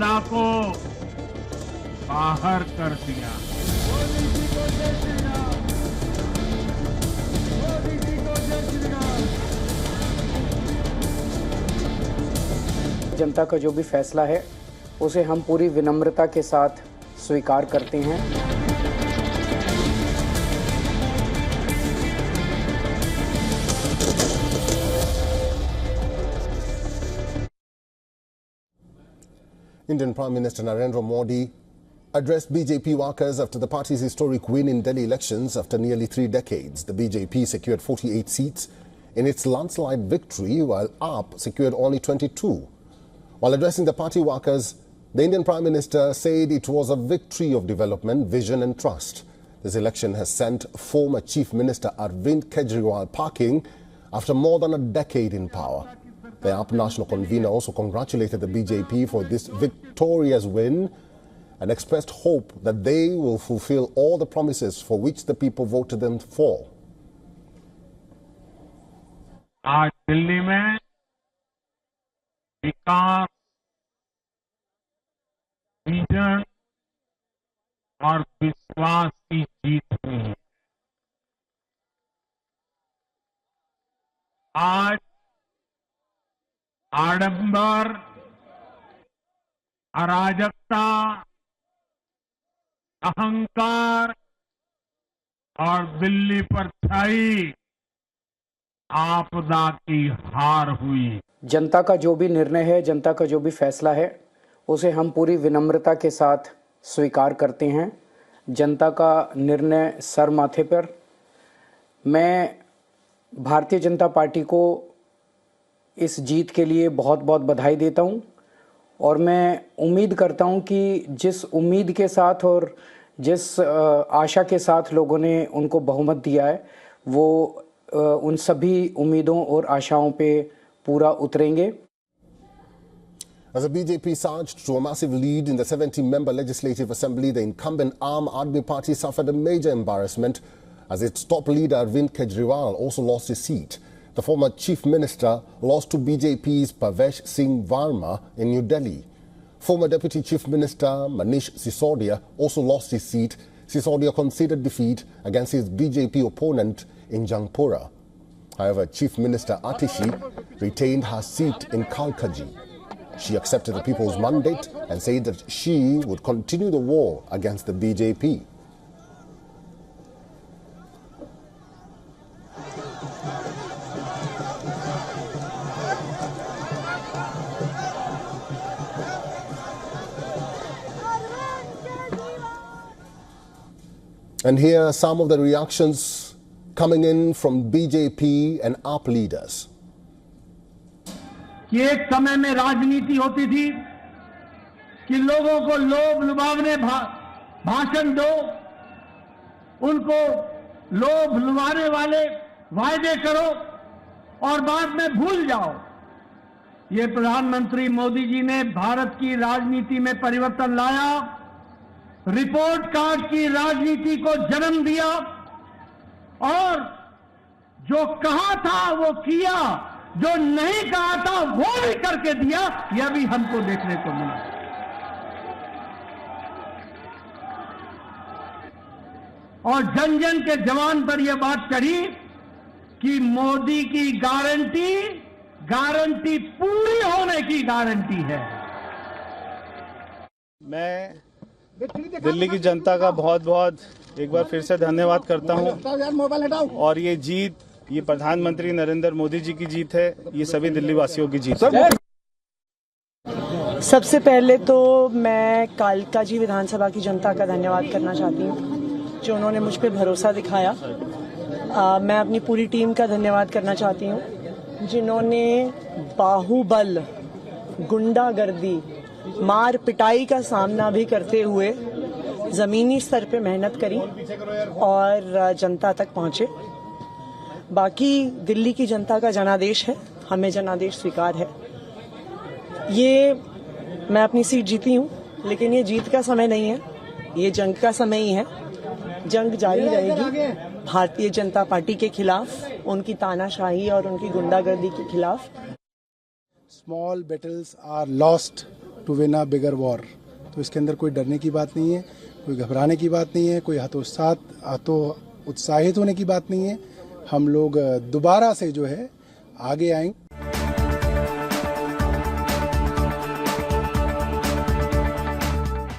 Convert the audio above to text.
आपदा को बाहर कर दिया। जनता का जो भी फैसला है उसे हम पूरी विनम्रता के साथ स्वीकार करते हैं। Indian Prime Minister Narendra Modi addressed BJP workers after the party's historic win in Delhi elections after nearly 3 decades. The BJP secured 48 seats in its landslide victory, while AAP secured only 22. While addressing the party workers, the Indian Prime Minister said it was a victory of development, vision and trust. This election has sent former Chief Minister Arvind Kejriwal packing after more than a decade in power. The AAP national convener also congratulated the BJP for this victorious win and expressed hope that they will fulfill all the promises for which the people voted them for. आज दिल्ली में विकास, vision और विश्वास की जीत हुई है। आज आडंबर, अराजकता, अहंकार और दिल्ली पर छाई आपदा की हार हुई। जनता का जो भी निर्णय है, जनता का जो भी फैसला है, उसे हम पूरी विनम्रता के साथ स्वीकार करते हैं। जनता का निर्णय सर माथे पर। मैं भारतीय जनता पार्टी को इस जीत के लिए बहुत बहुत बधाई देता हूं और मैं उम्मीद करता हूं कि जिस उम्मीद के साथ और जिस आशा के साथ लोगों ने उनको बहुमत दिया है, वो उन सभी उम्मीदों और आशाओं पे पूरा उतरेंगे। As the BJP surged to a massive lead in the 70-member Legislative Assembly, the incumbent Aam Aadmi Party suffered a major embarrassment as its top leader Arvind Kejriwal also lost his seat. The former Chief Minister lost to BJP's Pavesh Singh Varma in New Delhi. Former Deputy Chief Minister Manish Sisodia also lost his seat. Sisodia conceded defeat against his BJP opponent in Jangpura. However, Chief Minister Atishi retained her seat in Kalkaji. She accepted the people's mandate and said that she would continue the war against the BJP. And here are some of the reactions coming in from BJP and AAP leaders. कि एक समय में राजनीति होती थी कि लोगों को लोभ लुभावने भाषण दो, उनको लोभ लुभाने वाले वायदे करो और बाद में भूल जाओ। ये प्रधानमंत्री मोदी जी ने भारत की राजनीति में परिवर्तन लाया, रिपोर्ट कार्ड की राजनीति को जन्म दिया और जो कहा था वो किया, जो नहीं कहा था वो भी करके दिया। यह भी हमको देखने को मिला। और जन जन के जवान पर यह बात चढ़ी कि मोदी की गारंटी पूरी होने की गारंटी है। मैं दिल्ली की जनता का बहुत बहुत एक बार फिर से धन्यवाद करता हूं और ये जीत, ये प्रधानमंत्री नरेंद्र मोदी जी की जीत है, ये सभी दिल्ली वासियों की जीत है। सबसे पहले तो मैं कालकाजी विधानसभा की जनता का धन्यवाद करना चाहती हूँ जो उन्होंने मुझ पर भरोसा दिखाया। मैं अपनी पूरी टीम का धन्यवाद करना चाहती हूँ जिन्होंने बाहुबल, गुंडागर्दी, मार पिटाई का सामना भी करते हुए जमीनी स्तर पे मेहनत करी और जनता तक पहुंचे। बाकी दिल्ली की जनता का जनादेश है, हमें जनादेश स्वीकार है। ये मैं अपनी सीट जीती हूँ, लेकिन ये जीत का समय नहीं है, ये जंग का समय ही है। जंग जारी रहेगी भारतीय जनता पार्टी के खिलाफ, उनकी तानाशाही और उनकी गुंडागर्दी के खिलाफ। Small battles are lost to win a bigger war. तो इसके अंदर कोई डरने की बात नहीं है, कोई घबराने की बात नहीं है, कोई उत्साहित होने की बात नहीं है। हम लोग दोबारा से जो है आगे आएंगे।